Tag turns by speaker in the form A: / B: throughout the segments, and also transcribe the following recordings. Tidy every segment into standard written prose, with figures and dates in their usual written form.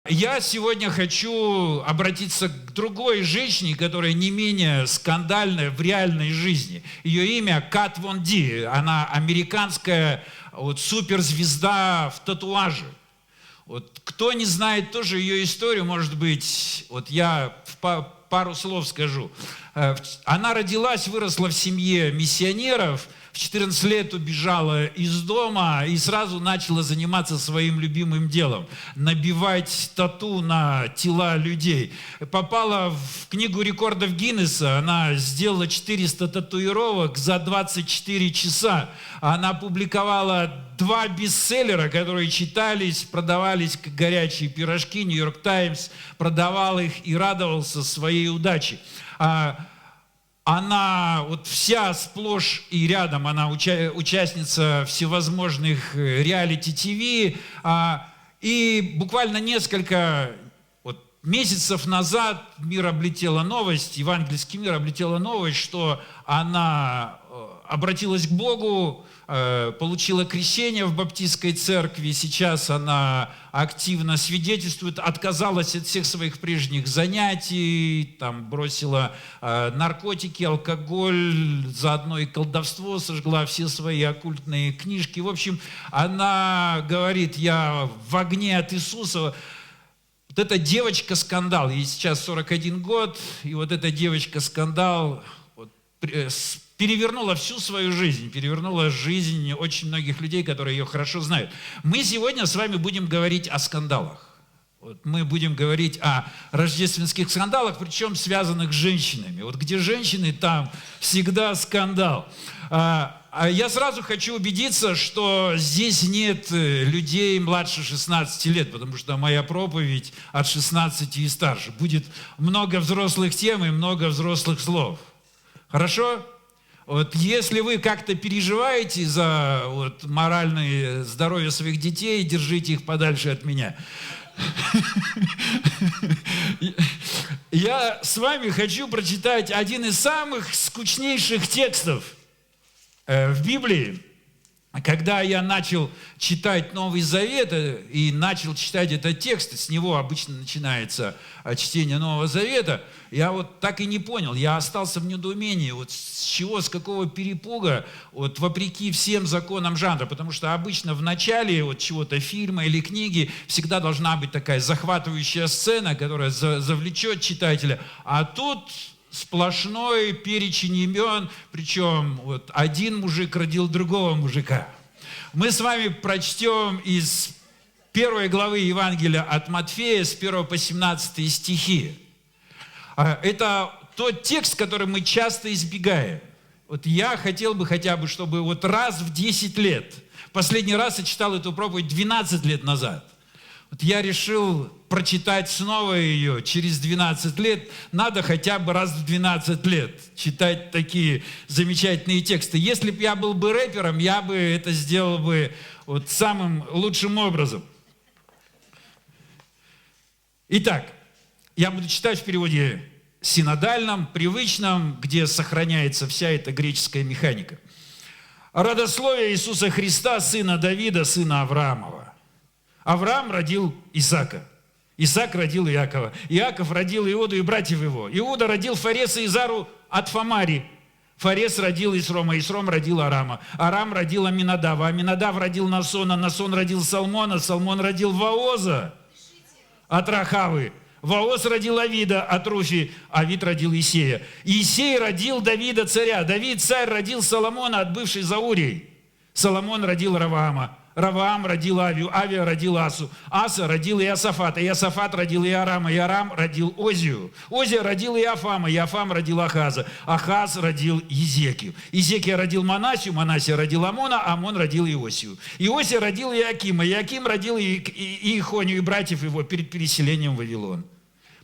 A: Я сегодня хочу обратиться к другой женщине, которая не менее скандальная в реальной жизни. Ее имя Кат Вон Ди. Она американская суперзвезда в татуаже. Кто не знает тоже ее историю, может быть, я пару слов скажу. Она родилась, выросла в семье миссионеров, в 14 лет убежала из дома и сразу начала заниматься своим любимым делом – набивать тату на тела людей. Попала в книгу рекордов Гиннесса, она сделала 400 татуировок за 24 часа. Она опубликовала 2 бестселлера, которые читались, продавались как горячие пирожки. Нью-Йорк Таймс продавал их и радовался своей удаче. Она вся сплошь и рядом, она участница всевозможных реалити-ТВ. И буквально несколько месяцев назад мир облетела новость, евангельский мир облетела новость, что она обратилась к Богу, получила крещение в баптистской церкви, сейчас она активно свидетельствует, отказалась от всех своих прежних занятий, бросила наркотики, алкоголь, заодно и колдовство, сожгла все свои оккультные книжки. В общем, она говорит: я в огне от Иисуса. Эта девочка-скандал, ей сейчас 41 год, и эта девочка-скандал перевернула всю свою жизнь, перевернула жизнь очень многих людей, которые ее хорошо знают. Мы сегодня с вами будем говорить о скандалах. Мы будем говорить о рождественских скандалах, причем связанных с женщинами. Где женщины, там всегда скандал. Я сразу хочу убедиться, что здесь нет людей младше 16 лет, потому что моя проповедь от 16 и старше. Будет много взрослых тем и много взрослых слов. Хорошо? Если вы как-то переживаете за моральное здоровье своих детей, держите их подальше от меня. Я с вами хочу прочитать один из самых скучнейших текстов в Библии. Когда я начал читать Новый Завет и начал читать этот текст, с него обычно начинается чтение Нового Завета, я так и не понял, я остался в недоумении, с какого перепуга, вопреки всем законам жанра, потому что обычно в начале чего-то фильма или книги всегда должна быть такая захватывающая сцена, которая завлечет читателя, а тут сплошной перечень имен, причем один мужик родил другого мужика. Мы с вами прочтем из 1 главы Евангелия от Матфея с 1 по 17 стихи. Это тот текст, который мы часто избегаем. Я хотел бы хотя бы, чтобы раз в 10 лет, последний раз я читал эту проповедь 12 лет назад, я решил прочитать снова ее через 12 лет. Надо хотя бы раз в 12 лет читать такие замечательные тексты. Если бы я был бы рэпером, я бы это сделал бы самым лучшим образом. Итак, я буду читать в переводе синодальном, привычном, где сохраняется вся эта греческая механика. Родословие Иисуса Христа, сына Давида, сына Авраамова. Авраам родил Исаака. Исаак родил Иакова. Иаков родил Иуду и братьев его. Иуда родил Фареса и Зару от Фамари. Фарес родил Исрома. Исром родил Арама. Арам родил Аминадава. Аминадав родил Насона. Насон родил Салмона. Салмон родил Вооза от Рахавы. Вооз родил Авида от Руфи. Авид родил Исея. Исей родил Давида царя. Давид царь родил Соломона от бывшей Заурии. Соломон родил Раваама. Раваам родил Авию, Авия родил Асу, Аса родил Иосафата, Иосафат родил Иорама, Иорам родил Озию, Озия родил Иофама, Иофам родил Ахаза, Ахаз родил Езекию, Езекия родил Манасию, Манасия родил Амона, Амон родил Иосию, Иосия родил Иакима, Иаким родил Иехонию и братьев его перед переселением в Вавилон.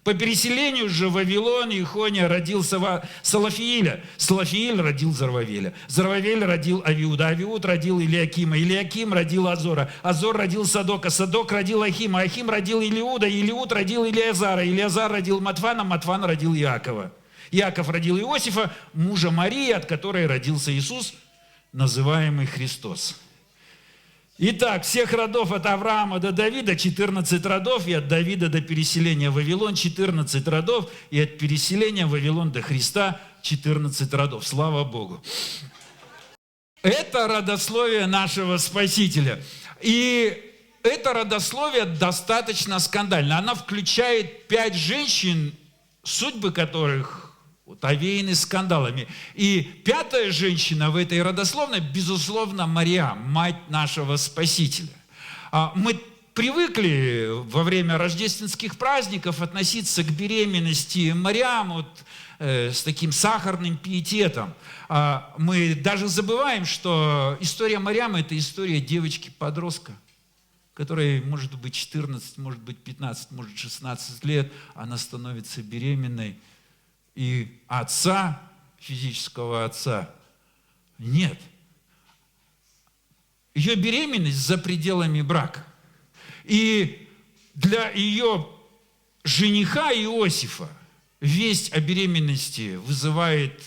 A: По переселению же в Вавилон Иехония родил Салафииля. Салафииль родил Зарвавеля. Зарвавель родил Авиуда. Авиуд родил Илиакима. Илиаким родил Азора. Азор родил Садока. Садок родил Ахима. Ахим родил Илиуда. Илиуд родил Илиазара. Илиазар родил Матфана. Матфан родил Иакова. Иаков родил Иосифа, мужа Марии, от которой родился Иисус, называемый Христос. Итак, всех родов от Авраама до Давида 14 родов, и от Давида до переселения в Вавилон 14 родов, и от переселения в Вавилон до Христа 14 родов. Слава Богу! Это родословие нашего Спасителя. И это родословие достаточно скандально. Она включает 5 женщин, судьбы которых овеяны скандалами. И 5-я женщина в этой родословной, безусловно, Мариам, мать нашего Спасителя. Мы привыкли во время рождественских праздников относиться к беременности Мариам с таким сахарным пиететом. Мы даже забываем, что история Мариам – это история девочки-подростка, которой может быть 14, может быть 15, может 16 лет, она становится беременной. И отца, физического отца, нет. Ее беременность за пределами брака. И для ее жениха Иосифа весть о беременности вызывает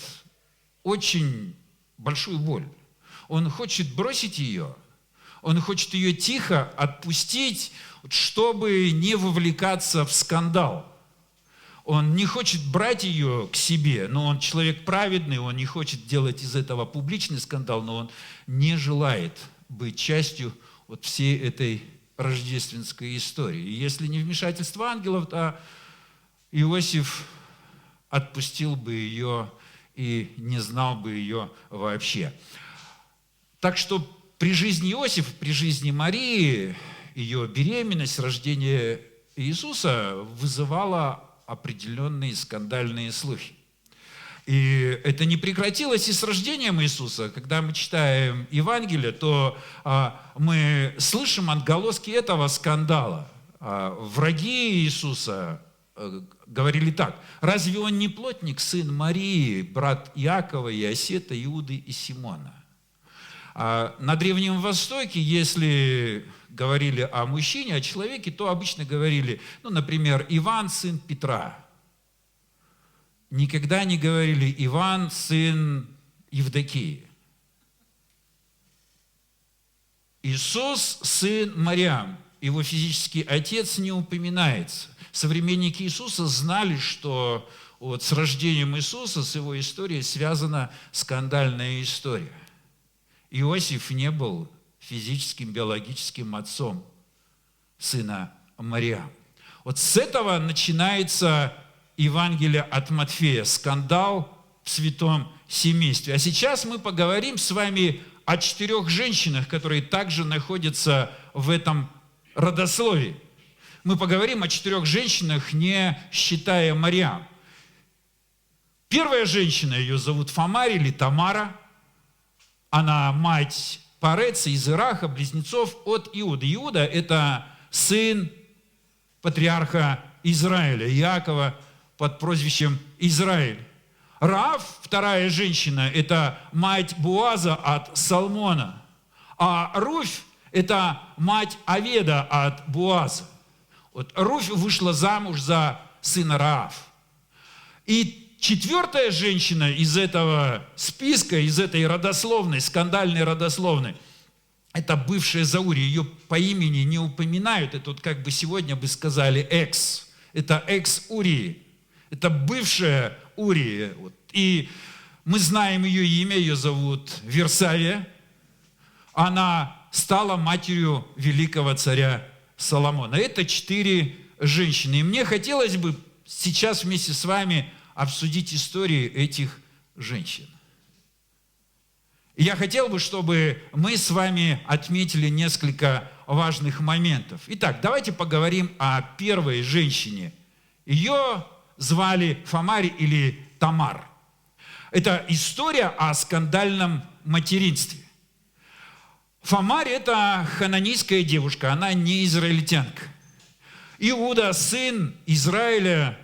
A: очень большую боль. Он хочет бросить ее, он хочет ее тихо отпустить, чтобы не вовлекаться в скандал. Он не хочет брать ее к себе, но он человек праведный, он не хочет делать из этого публичный скандал, но он не желает быть частью всей этой рождественской истории. И если не вмешательство ангелов, то Иосиф отпустил бы ее и не знал бы ее вообще. Так что при жизни Иосифа, при жизни Марии, ее беременность, рождение Иисуса вызывала определенные скандальные слухи. И это не прекратилось и с рождением Иисуса. Когда мы читаем Евангелие, то мы слышим отголоски этого скандала. Враги Иисуса говорили так: разве он не плотник, сын Марии, брат Иакова, Иосета, Иуды и Симона? На Древнем Востоке, если говорили о мужчине, о человеке, то обычно говорили, например, Иван, сын Петра. Никогда не говорили Иван, сын Евдокии. Иисус, сын Мариам, его физический отец не упоминается. Современники Иисуса знали, что с рождением Иисуса, с его историей связана скандальная история. Иосиф не был физическим, биологическим отцом сына Мариам. С этого начинается Евангелие от Матфея, скандал в святом семействе. А сейчас мы поговорим с вами о 4 женщинах, которые также находятся в этом родословии. Мы поговорим о 4 женщинах, не считая Мариам. Первая женщина, ее зовут Фомарь или Тамара. Она мать Пареца из Ираха, близнецов от Иуды. Иуда – это сын патриарха Израиля, Иакова, под прозвищем Израиль. Раав, вторая женщина, это мать Буаза от Салмона. А Руфь – это мать Оведа от Буаза. Руфь вышла замуж за сына Раав. И 4-я женщина из этого списка, из этой родословной, скандальной родословной, это бывшая Заури. Ее по имени не упоминают. Это как бы сегодня бы сказали экс. Это экс Урии. Это бывшая Урия. И мы знаем ее имя, ее зовут Версавия. Она стала матерью великого царя Соломона. Это 4 женщины. И мне хотелось бы сейчас вместе с вами обсудить истории этих женщин. И я хотел бы, чтобы мы с вами отметили несколько важных моментов. Итак, давайте поговорим о первой женщине. Ее звали Фомарь или Тамар. Это история о скандальном материнстве. Фомарь – это хананейская девушка, она не израильтянка. Иуда, сын Израиля,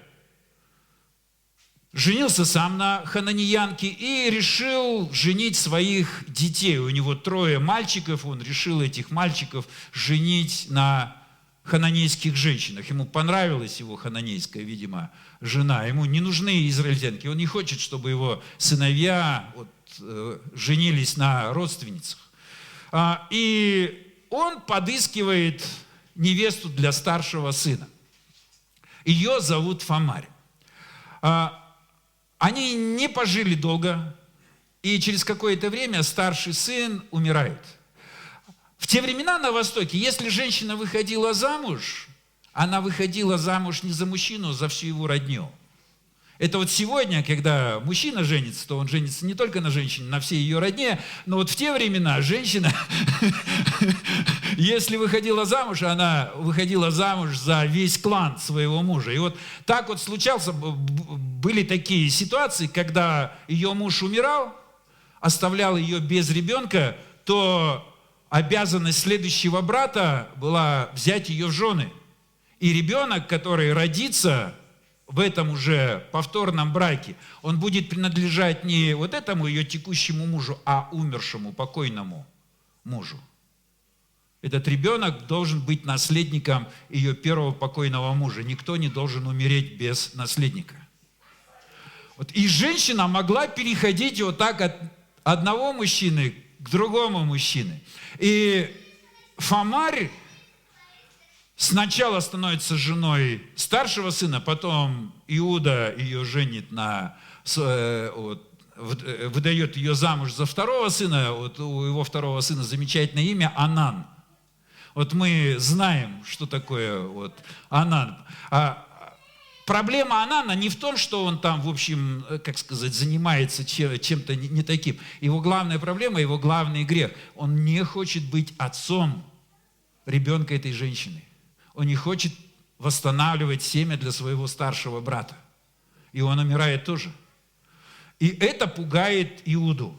A: женился сам на хананеянке и решил женить своих детей. У него 3 мальчиков, он решил этих мальчиков женить на хананейских женщинах. Ему понравилась его хананейская, видимо, жена. Ему не нужны израильтянки. Он не хочет, чтобы его сыновья женились на родственницах. И он подыскивает невесту для старшего сына. Ее зовут Фамарь. Они не пожили долго, и через какое-то время старший сын умирает. В те времена на Востоке, если женщина выходила замуж, она выходила замуж не за мужчину, а за всю его родню. Это вот сегодня, когда мужчина женится, то он женится не только на женщине, на всей ее родне, но вот в те времена женщина, если выходила замуж, она выходила замуж за весь клан своего мужа. И вот так вот были такие ситуации, когда ее муж умирал, оставлял ее без ребенка, то обязанность следующего брата была взять ее в жены. И ребенок, который родится в этом уже повторном браке, он будет принадлежать не вот этому ее текущему мужу, а умершему, покойному мужу. Этот ребенок должен быть наследником ее первого покойного мужа. Никто не должен умереть без наследника. Вот. И женщина могла переходить вот так от одного мужчины к другому мужчине. И Фамарь сначала становится женой старшего сына, потом Иуда ее женит выдает ее замуж за второго сына. Вот у его второго сына замечательное имя Анан. Вот мы знаем, что такое вот Анан. Проблема Анана не в том, что он там, в общем, как сказать, занимается чем-то не таким. Его главная проблема, его главный грех. Он не хочет быть отцом ребенка этой женщины. Он не хочет восстанавливать семя для своего старшего брата. И он умирает тоже. И это пугает Иуду.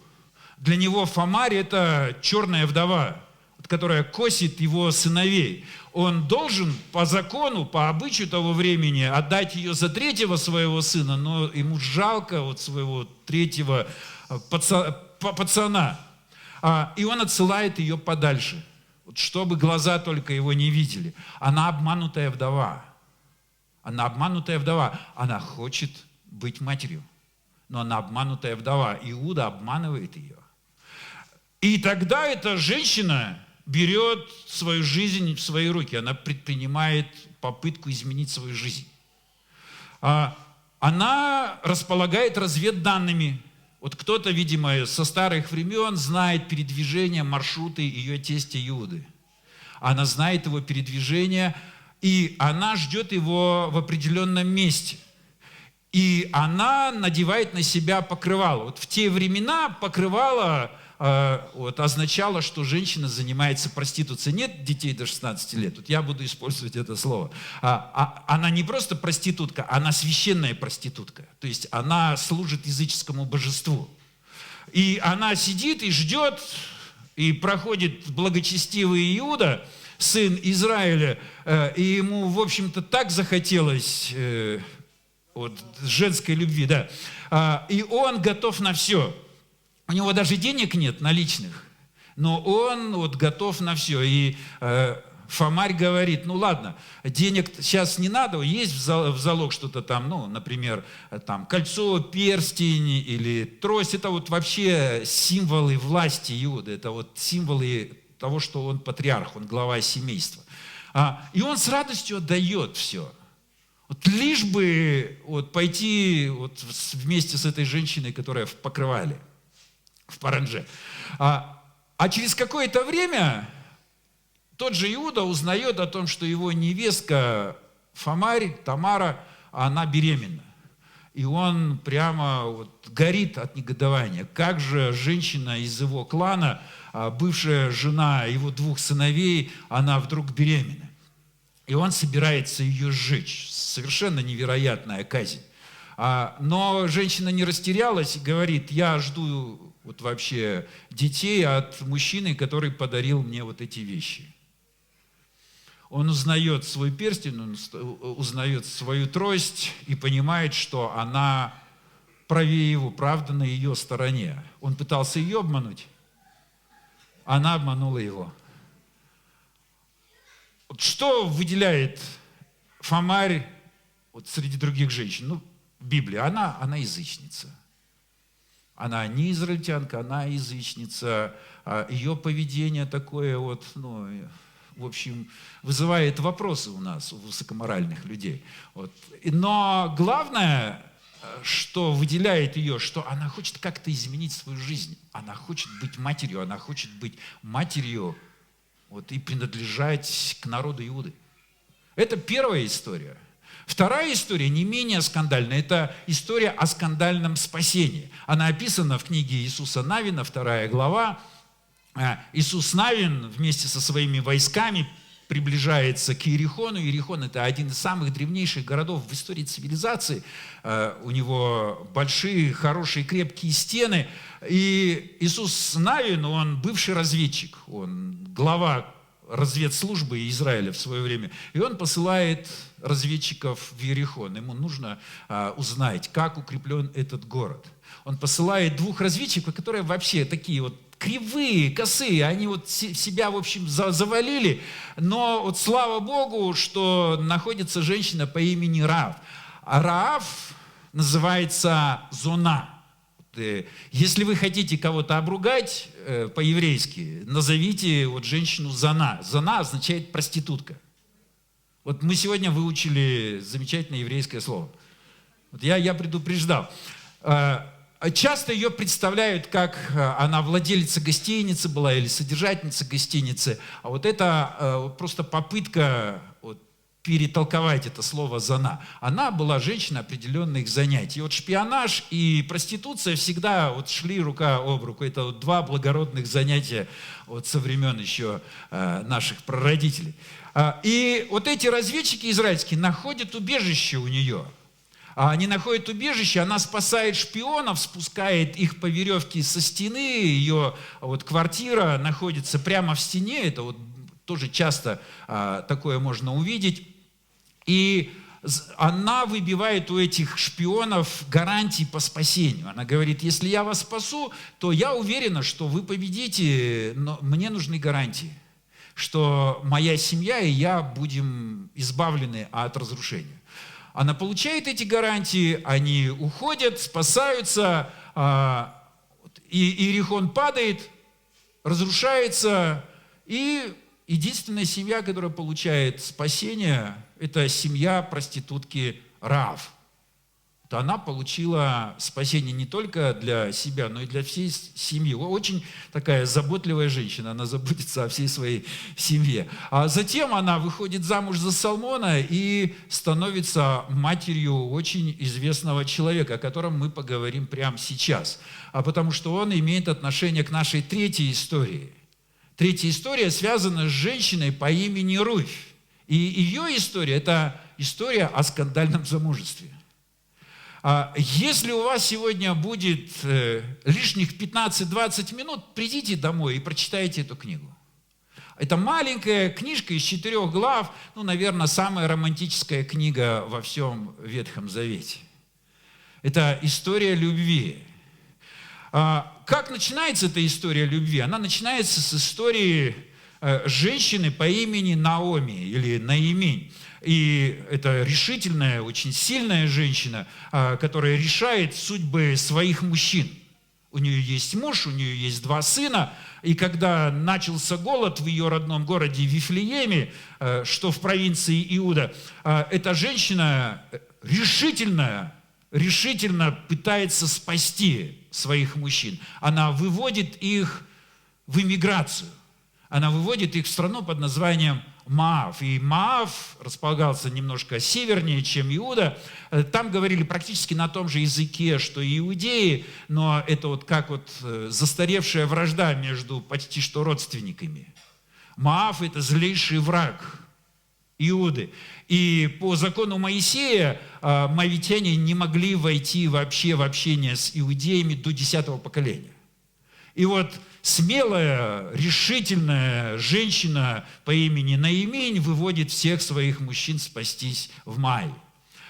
A: Для него Фамарь – это черная вдова, которая косит его сыновей. Он должен по закону, по обычаю того времени отдать ее за третьего своего сына, но ему жалко вот своего третьего пацана. И он отсылает ее подальше, чтобы глаза только его не видели. Она обманутая вдова. Она обманутая вдова. Она хочет быть матерью, но она обманутая вдова. Иуда обманывает ее. И тогда эта женщина берет свою жизнь в свои руки. Она предпринимает попытку изменить свою жизнь. Она располагает разведданными. Вот кто-то, видимо, со старых времен знает передвижение, маршруты ее тестя Иуды. Она знает его передвижение, и она ждет его в определенном месте. И она надевает на себя покрывало. Вот в те времена покрывало означало, что женщина занимается проституцией. Нет детей до 16 лет. Вот я буду использовать это слово. Она не просто проститутка, она священная проститутка. То есть она служит языческому божеству. И она сидит и ждет, и проходит благочестивый Иуда, сын Израиля, и ему, в общем-то, так захотелось женской любви, да. И он готов на все. У него даже денег нет наличных, но он готов на все. И Фамарь говорит, ну ладно, денег сейчас не надо, есть в залог что-то там, ну, например, там, кольцо, перстень или трость. Это вот вообще символы власти Иуды, это вот символы того, что он патриарх, он глава семейства. И он с радостью отдает все. Вот лишь бы пойти вместе с этой женщиной, которая в покрывале, в паранже. А через какое-то время тот же Иуда узнает о том, что его невестка Фамарь, Тамара, она беременна. И он прямо горит от негодования. Как же женщина из его клана, бывшая жена его 2 сыновей, она вдруг беременна. И он собирается ее сжечь. Совершенно невероятная казнь. Но женщина не растерялась и говорит, я жду вообще детей от мужчины, который подарил мне эти вещи. Он узнает свой перстень, он узнает свою трость и понимает, что она правее его, правда на ее стороне. Он пытался ее обмануть, она обманула его. Что выделяет Фамарь среди других женщин? В Библии она язычница. Она не израильтянка, она язычница. Ее поведение такое вот, в общем, вызывает вопросы у нас, у высокоморальных людей. Вот. Но главное, что выделяет ее, что она хочет как-то изменить свою жизнь. Она хочет быть матерью, и принадлежать к народу Иуды. Это первая история. Вторая история, не менее скандальная, это история о скандальном спасении. Она описана в книге Иисуса Навина, 2 глава. Иисус Навин вместе со своими войсками приближается к Иерихону. Иерихон – это один из самых древнейших городов в истории цивилизации. У него большие, хорошие, крепкие стены. И Иисус Навин, он бывший разведчик, он глава разведслужбы Израиля в свое время. И он посылает разведчиков в Иерихон. Ему нужно узнать, как укреплен этот город. Он посылает 2 разведчиков, которые вообще такие вот кривые, косые, они вот себя, в общем, завалили, но вот слава Богу, что находится женщина по имени Раав. А Раав называется Зона. Если вы хотите кого-то обругать по-еврейски, назовите вот женщину Зона. Зона означает проститутка. Вот мы сегодня выучили замечательное еврейское слово. Вот я предупреждал. Часто ее представляют, как она владелица гостиницы была или содержательница гостиницы. А вот это просто попытка перетолковать это слово «зона». Она была женщиной определенных занятий. И вот шпионаж и проституция всегда шли рука об руку. Это 2 благородных занятия со времен еще наших прародителей. И вот эти разведчики израильские находят убежище у нее. Они находят убежище, она спасает шпионов, спускает их по веревке со стены, ее квартира находится прямо в стене, это тоже часто такое можно увидеть. И она выбивает у этих шпионов гарантии по спасению. Она говорит, если я вас спасу, то я уверена, что вы победите, но мне нужны гарантии, что моя семья и я будем избавлены от разрушения. Она получает эти гарантии, они уходят, спасаются, и Иерихон падает, разрушается, и единственная семья, которая получает спасение, это семья проститутки Раав. Она получила спасение не только для себя, но и для всей семьи. Очень такая заботливая женщина, она заботится о всей своей семье. А затем она выходит замуж за Салмона и становится матерью очень известного человека, о котором мы поговорим прямо сейчас. Потому что он имеет отношение к нашей третьей истории. Третья история связана с женщиной по имени Руфь. И ее история – это история о скандальном замужестве. Если у вас сегодня будет лишних 15-20 минут, придите домой и прочитайте эту книгу. Это маленькая книжка из 4 глав, наверное, самая романтическая книга во всем Ветхом Завете. Это история любви. Как начинается эта история любви? Она начинается с истории женщины по имени Наоми или Наимень. И это решительная, очень сильная женщина, которая решает судьбы своих мужчин. У нее есть муж, у нее есть 2 сына. И когда начался голод в ее родном городе Вифлееме, что в провинции Иуда, эта женщина решительно пытается спасти своих мужчин. Она выводит их в эмиграцию. Она выводит их в страну под названием Моав. И Моав располагался немножко севернее, чем Иуда. Там говорили практически на том же языке, что и иудеи, но это как застаревшая вражда между почти что родственниками. Моав – это злейший враг Иуды. И по закону Моисея моавитяне не могли войти вообще в общение с иудеями до 10-го поколения. И смелая, решительная женщина по имени Наимень выводит всех своих мужчин спастись в Моаве.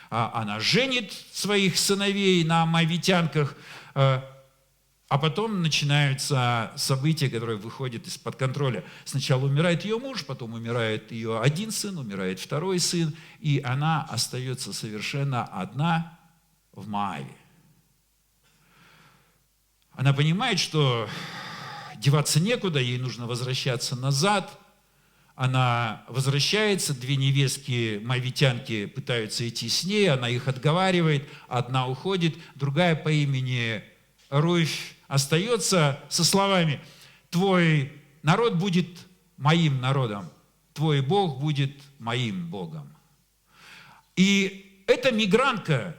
A: Она женит своих сыновей на моавитянках, а потом начинаются события, которые выходят из-под контроля. Сначала умирает ее муж, потом умирает ее один сын, умирает второй сын, и она остается совершенно одна в Моаве. Она понимает, что деваться некуда, ей нужно возвращаться назад. Она возвращается, две невестки, моавитянки, пытаются идти с ней, она их отговаривает, одна уходит, другая по имени Руфь остается со словами: «Твой народ будет моим народом, твой Бог будет моим Богом». И эта мигрантка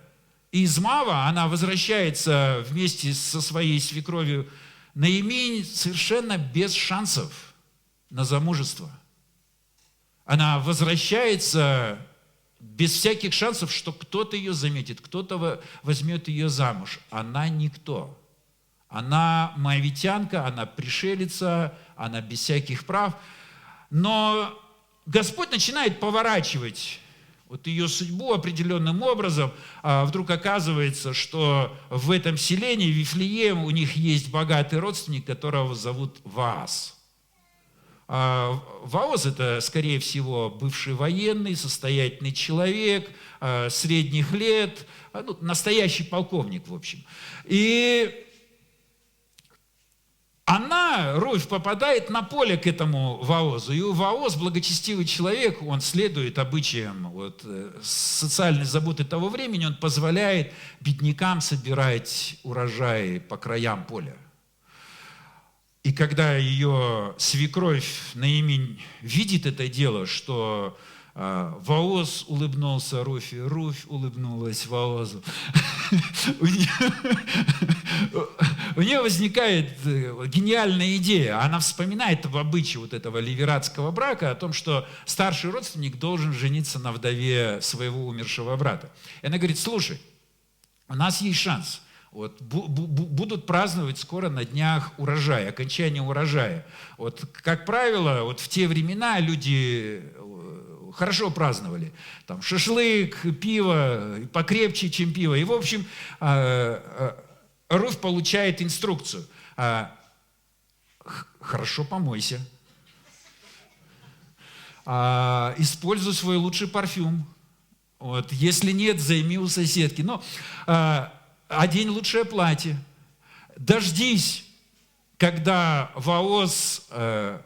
A: из Моава, она возвращается вместе со своей свекровью Наиминь совершенно без шансов на замужество. Она возвращается без всяких шансов, что кто-то ее заметит, кто-то возьмет ее замуж. Она никто. Она моавитянка, она пришелица, она без всяких прав. Но Господь начинает поворачивать вот ее судьбу определенным образом. Вдруг оказывается, что в этом селении, в Вифлеем, у них есть богатый родственник, которого зовут Ваас. Вооз – это, скорее всего, бывший военный, состоятельный человек, средних лет, настоящий полковник, в общем. И она, Руфь, попадает на поле к этому Воозу. И Вооз, благочестивый человек, он следует обычаям социальной заботы того времени, он позволяет беднякам собирать урожай по краям поля. И когда ее свекровь Наиминь видит это дело, что Вооз улыбнулся Руфи, Руфь улыбнулась Воозу, у нее возникает гениальная идея. Она вспоминает в обычае вот этого ливератского брака о том, что старший родственник должен жениться на вдове своего умершего брата. И она говорит: слушай, у нас есть шанс. Вот, будут праздновать скоро на днях урожай, окончание урожая. Вот, как правило, вот в те времена люди хорошо праздновали. Там шашлык, пиво, покрепче, чем пиво. И, в общем, Руфь получает инструкцию. Хорошо помойся. Используй свой лучший парфюм. Вот, если нет, займи у соседки. Но одень лучшее платье. Дождись, когда Вооз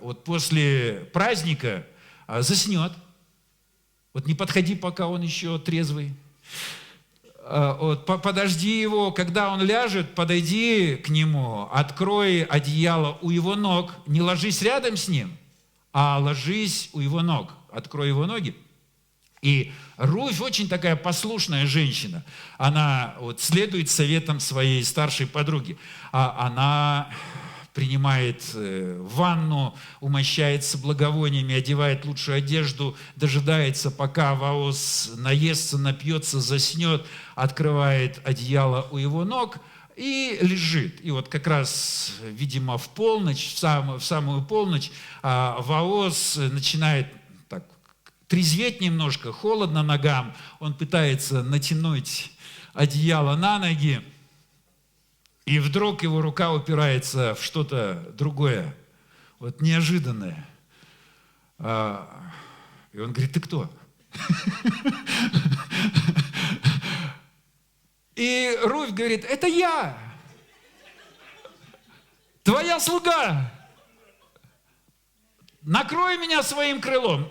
A: вот после праздника заснет. Вот не подходи, пока он еще трезвый. Вот, подожди его, когда он ляжет, подойди к нему, открой одеяло у его ног. Не ложись рядом с ним, а ложись у его ног. Открой его ноги. И Руфь очень такая послушная женщина. Она вот следует советам своей старшей подруги. Она принимает ванну, умощается благовониями, одевает лучшую одежду, дожидается, пока Вооз наестся, напьется, заснет, открывает одеяло у его ног и лежит. И вот как раз, видимо, в полночь, в самую полночь, Вооз начинает трезветь немножко, холодно ногам, он пытается натянуть одеяло на ноги, и вдруг его рука упирается в что-то другое, вот неожиданное. И он говорит: ты кто? И Руфь говорит: это я, твоя слуга. Накрой меня своим крылом.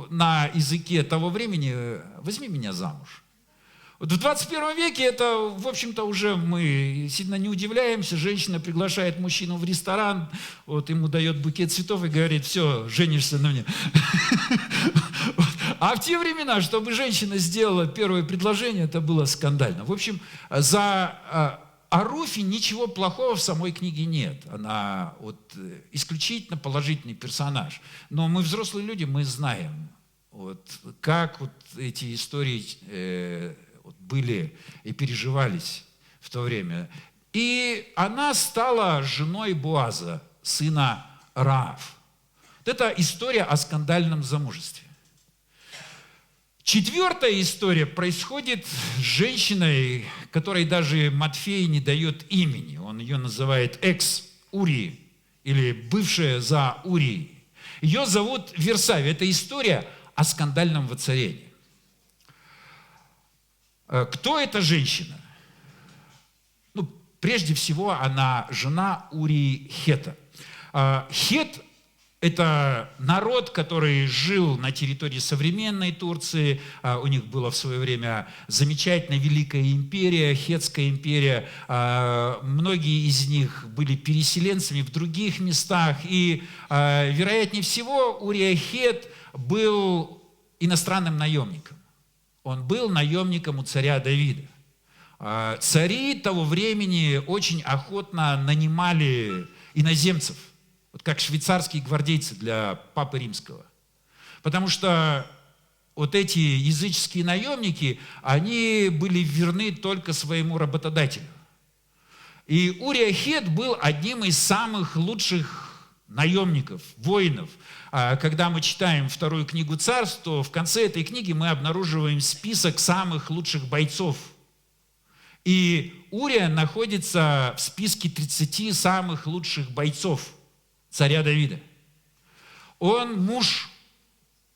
A: На языке того времени: возьми меня замуж. Вот в 21 веке это, в общем-то, уже мы сильно не удивляемся. Женщина приглашает мужчину в ресторан, вот ему дает букет цветов и говорит: все, женишься на мне. А в те времена, чтобы женщина сделала первое предложение, это было скандально. В общем, о Руфи ничего плохого в самой книге нет. Она исключительно положительный персонаж. Но мы взрослые люди, мы знаем, как эти истории были и переживались в то время. И она стала женой Боаза, сына Раав. Это история о скандальном замужестве. Четвертая история происходит с женщиной, которой даже Матфей не дает имени. Он ее называет экс-Урии, или бывшая за Урией. Ее зовут Версавия. Это история о скандальном воцарении. Кто эта женщина? Прежде всего, она жена Урии Хета. Хет – это народ, который жил на территории современной Турции. У них была в свое время замечательная Великая империя, Хетская империя. Многие из них были переселенцами в других местах. И, вероятнее всего, Урия Хет был иностранным наемником. Он был наемником у царя Давида. Цари того времени очень охотно нанимали иноземцев, вот как швейцарские гвардейцы для Папы Римского. Потому что вот эти языческие наемники, они были верны только своему работодателю. И Урия Хет был одним из самых лучших наемников, воинов. Когда мы читаем вторую книгу Царств, то в конце этой книги мы обнаруживаем список самых лучших бойцов. И Урия находится в списке 30 самых лучших бойцов царя Давида. Он муж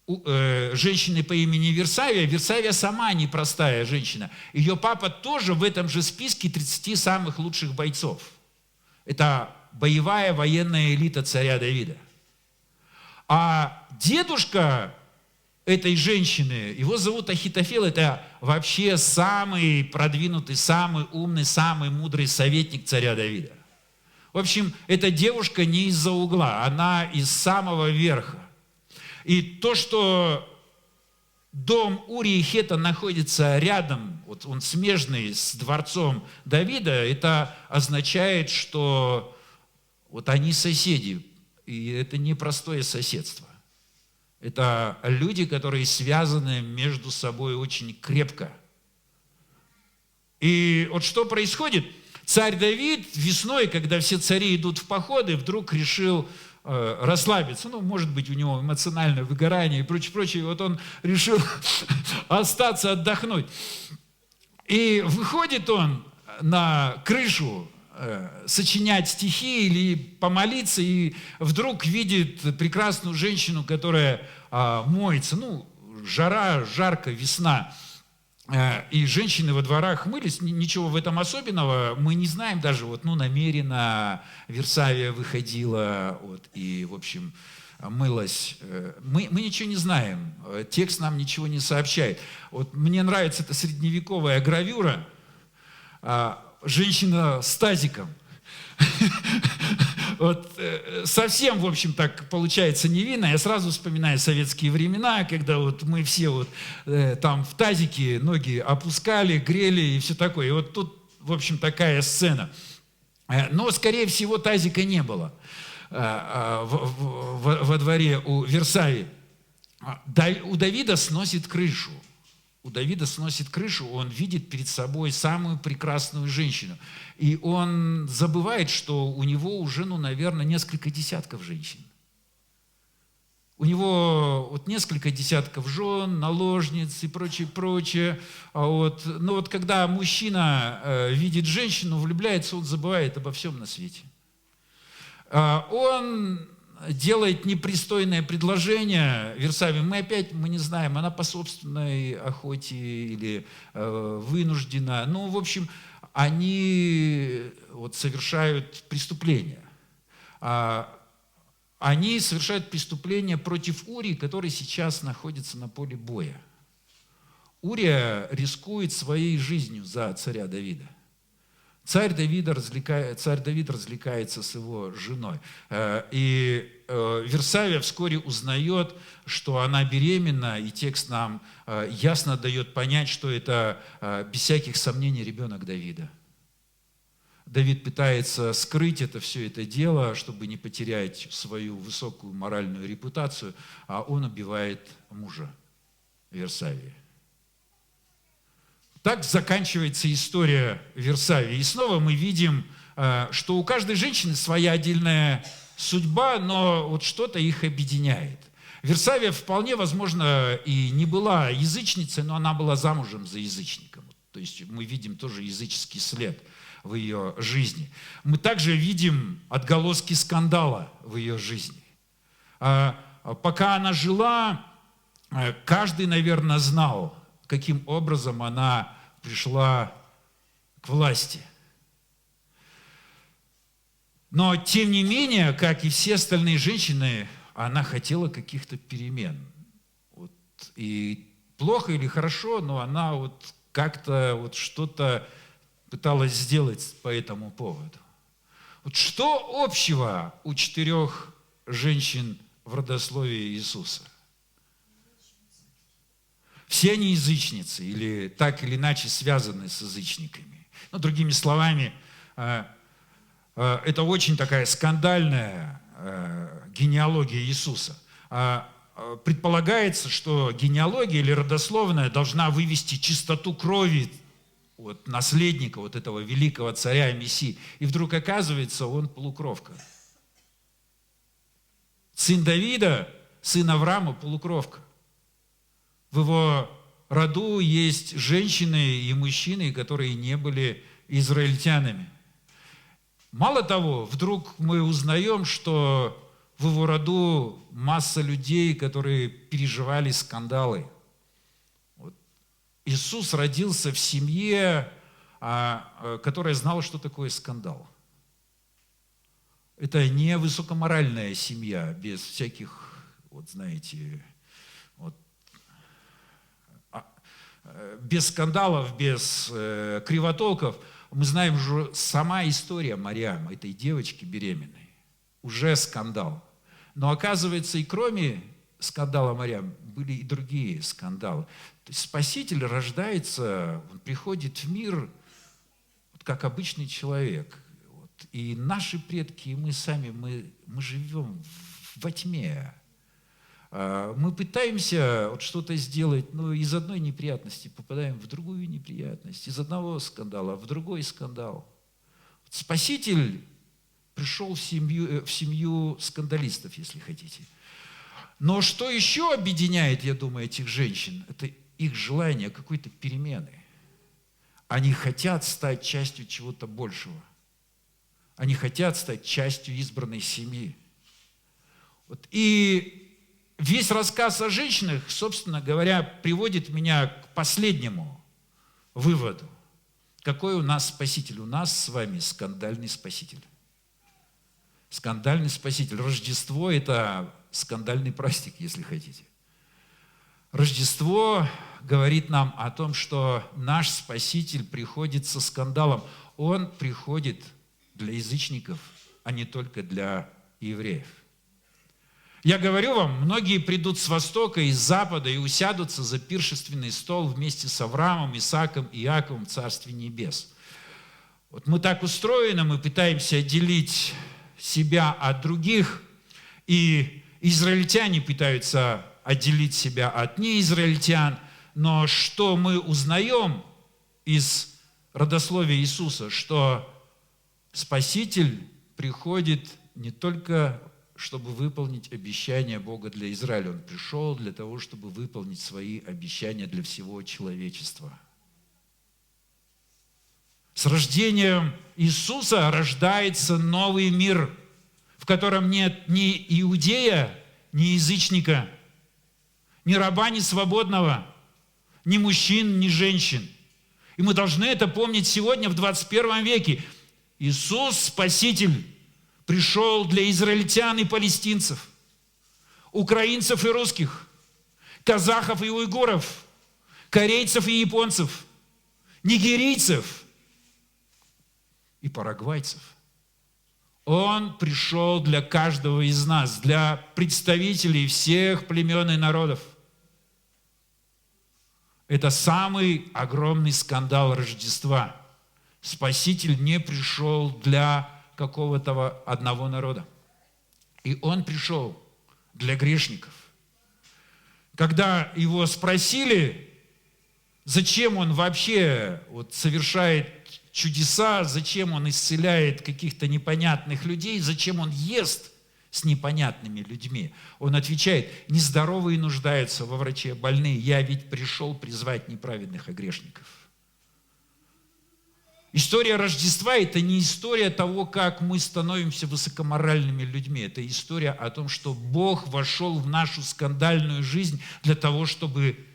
A: женщины по имени Версавия. Версавия сама непростая женщина. Ее папа тоже в этом же списке 30 самых лучших бойцов. Это боевая военная элита царя Давида. А дедушка этой женщины, его зовут Ахитофел, это вообще самый продвинутый, самый умный, самый мудрый советник царя Давида. В общем, эта девушка не из-за угла, она из самого верха. И то, что дом Урии Хета находится рядом, вот он смежный с дворцом Давида, это означает, что вот они соседи, и это не простое соседство. Это люди, которые связаны между собой очень крепко. И вот что происходит? Царь Давид весной, когда все цари идут в походы, вдруг решил расслабиться. Ну, может быть, у него эмоциональное выгорание и прочее, прочее. Вот он решил остаться, отдохнуть. И выходит он на крышу сочинять стихи или помолиться, и вдруг видит прекрасную женщину, которая моется. Ну, жара, жарко, весна. И женщины во дворах мылись, ничего в этом особенного. Мы не знаем даже, вот, ну, намеренно Версавия выходила вот, и, в общем, мылась. Мы ничего не знаем, текст нам ничего не сообщает. Вот мне нравится эта средневековая гравюра, женщина с тазиком. Вот, совсем, в общем, так получается невинно. Я сразу вспоминаю советские времена, когда вот мы все вот там в тазике ноги опускали, грели и все такое. И вот тут, в общем, такая сцена. Но, скорее всего, тазика не было во дворе у Версавии. У Давида сносит крышу. У Давида сносит крышу, он видит перед собой самую прекрасную женщину. И он забывает, что у него уже, ну, наверное, несколько десятков женщин. У него вот несколько десятков жен, наложниц и прочее, прочее. Но вот когда мужчина видит женщину, влюбляется, он забывает обо всем на свете. Он делает непристойное предложение Версавии. Мы не знаем, она по собственной охоте или вынуждена. Ну, в общем, они вот совершают преступление. Они совершают преступление против Урии, который сейчас находится на поле боя. Урия рискует своей жизнью за царя Давида. Царь Давид развлекается с его женой. И Версавия вскоре узнает, что она беременна, и текст нам ясно дает понять, что это, без всяких сомнений, ребенок Давида. Давид пытается скрыть все это дело, чтобы не потерять свою высокую моральную репутацию, а он убивает мужа Версавии. Так заканчивается история Версавии. И снова мы видим, что у каждой женщины своя отдельная судьба, но вот что-то их объединяет. Версавия вполне возможно и не была язычницей, но она была замужем за язычником. То есть мы видим тоже языческий след в ее жизни. Мы также видим отголоски скандала в ее жизни. Пока она жила, каждый, наверное, знал, каким образом она пришла к власти. Но, тем не менее, как и все остальные женщины, она хотела каких-то перемен. Вот. И плохо или хорошо, но она вот как-то вот что-то пыталась сделать по этому поводу. Вот что общего у 4 женщин в родословии Иисуса? Все они язычницы или так или иначе связаны с язычниками. Ну, другими словами, это очень такая скандальная генеалогия Иисуса. Предполагается, что генеалогия или родословная должна вывести чистоту крови вот, наследника вот этого великого царя и мессии. И вдруг оказывается, он полукровка. Сын Давида, сын Авраама, полукровка. В его роду есть женщины и мужчины, которые не были израильтянами. Мало того, вдруг мы узнаем, что в его роду масса людей, которые переживали скандалы. Вот. Иисус родился в семье, которая знала, что такое скандал. Это не высокоморальная семья, без всяких, вот знаете, вот, без скандалов, без кривотолков. Мы знаем уже сама история Марьям, этой девочки беременной. Уже скандал. Но оказывается, и кроме скандала Марьям, были и другие скандалы. То есть Спаситель рождается, он приходит в мир вот как обычный человек. Вот. И наши предки, и мы сами, мы живем во тьме. Мы пытаемся вот что-то сделать, но из одной неприятности попадаем в другую неприятность, из одного скандала в другой скандал. Спаситель пришел в семью скандалистов, если хотите. Но что еще объединяет, я думаю, этих женщин, это их желание какой-то перемены. Они хотят стать частью чего-то большего. Они хотят стать частью избранной семьи. Вот. И весь рассказ о женщинах, собственно говоря, приводит меня к последнему выводу. Какой у нас Спаситель? У нас с вами скандальный Спаситель. Скандальный Спаситель. Рождество – это скандальный праздник, если хотите. Рождество говорит нам о том, что наш Спаситель приходит со скандалом. Он приходит для язычников, а не только для евреев. Я говорю вам, многие придут с востока и с запада и усядутся за пиршественный стол вместе с Авраамом, Исааком и Иаковом в Царстве Небес. Вот мы так устроены, мы пытаемся отделить себя от других, и израильтяне пытаются отделить себя от неизраильтян, но что мы узнаем из родословия Иисуса, что Спаситель приходит не только чтобы выполнить обещания Бога для Израиля. Он пришел для того, чтобы выполнить свои обещания для всего человечества. С рождением Иисуса рождается новый мир, в котором нет ни иудея, ни язычника, ни раба, ни свободного, ни мужчин, ни женщин. И мы должны это помнить сегодня, в 21 веке. Иисус, Спаситель, пришел для израильтян и палестинцев, украинцев и русских, казахов и уйгуров, корейцев и японцев, нигерийцев и парагвайцев. Он пришел для каждого из нас, для представителей всех племен и народов. Это самый огромный скандал Рождества. Спаситель не пришел для какого-то одного народа. И он пришел для грешников. Когда его спросили, зачем он вообще вот совершает чудеса, зачем он исцеляет каких-то непонятных людей, зачем он ест с непонятными людьми, он отвечает: нездоровые нуждаются во враче, больные, я ведь пришел призвать не праведных, а грешников. История Рождества – это не история того, как мы становимся высокоморальными людьми. Это история о том, что Бог вошел в нашу скандальную жизнь для того, чтобы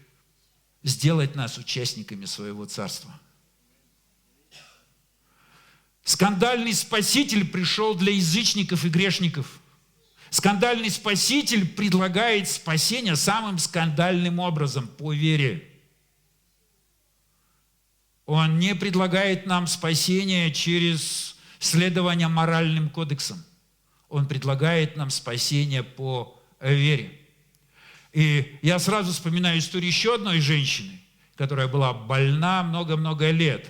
A: сделать нас участниками своего царства. Скандальный Спаситель пришел для язычников и грешников. Скандальный Спаситель предлагает спасение самым скандальным образом, по вере. Он не предлагает нам спасение через следование моральным кодексам. Он предлагает нам спасение по вере. И я сразу вспоминаю историю еще одной женщины, которая была больна много-много лет.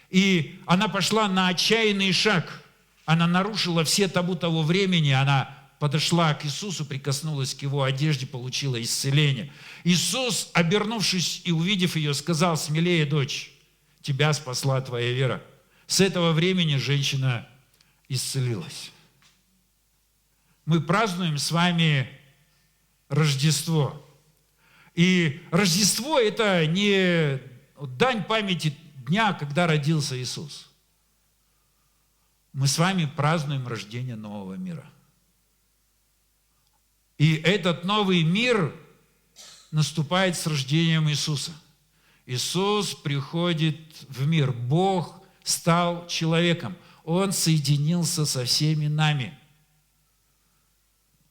A: И она пошла на отчаянный шаг. Она нарушила все табу того времени. Она подошла к Иисусу, прикоснулась к Его одежде, получила исцеление. Иисус, обернувшись и увидев ее, сказал: «Смелее, дочь, тебя спасла твоя вера». С этого времени женщина исцелилась. Мы празднуем с вами Рождество. И Рождество – это не дань памяти дня, когда родился Иисус. Мы с вами празднуем рождение нового мира. И этот новый мир наступает с рождением Иисуса. Иисус приходит в мир. Бог стал человеком. Он соединился со всеми нами.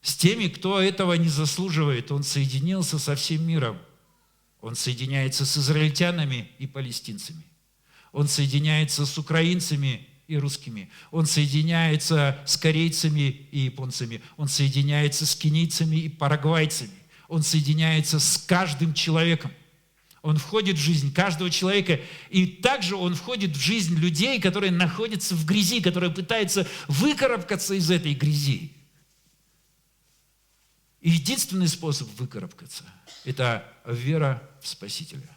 A: С теми, кто этого не заслуживает. Он соединился со всем миром. Он соединяется с израильтянами и палестинцами. Он соединяется с украинцами и русскими. Он соединяется с корейцами и японцами. Он соединяется с кенийцами и парагвайцами. Он соединяется с каждым человеком. Он входит в жизнь каждого человека. И также он входит в жизнь людей, которые находятся в грязи, которые пытаются выкарабкаться из этой грязи. И единственный способ выкарабкаться – это вера в Спасителя.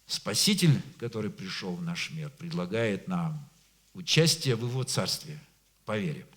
A: Спаситель, который пришел в наш мир, предлагает нам участие в Его Царстве по вере.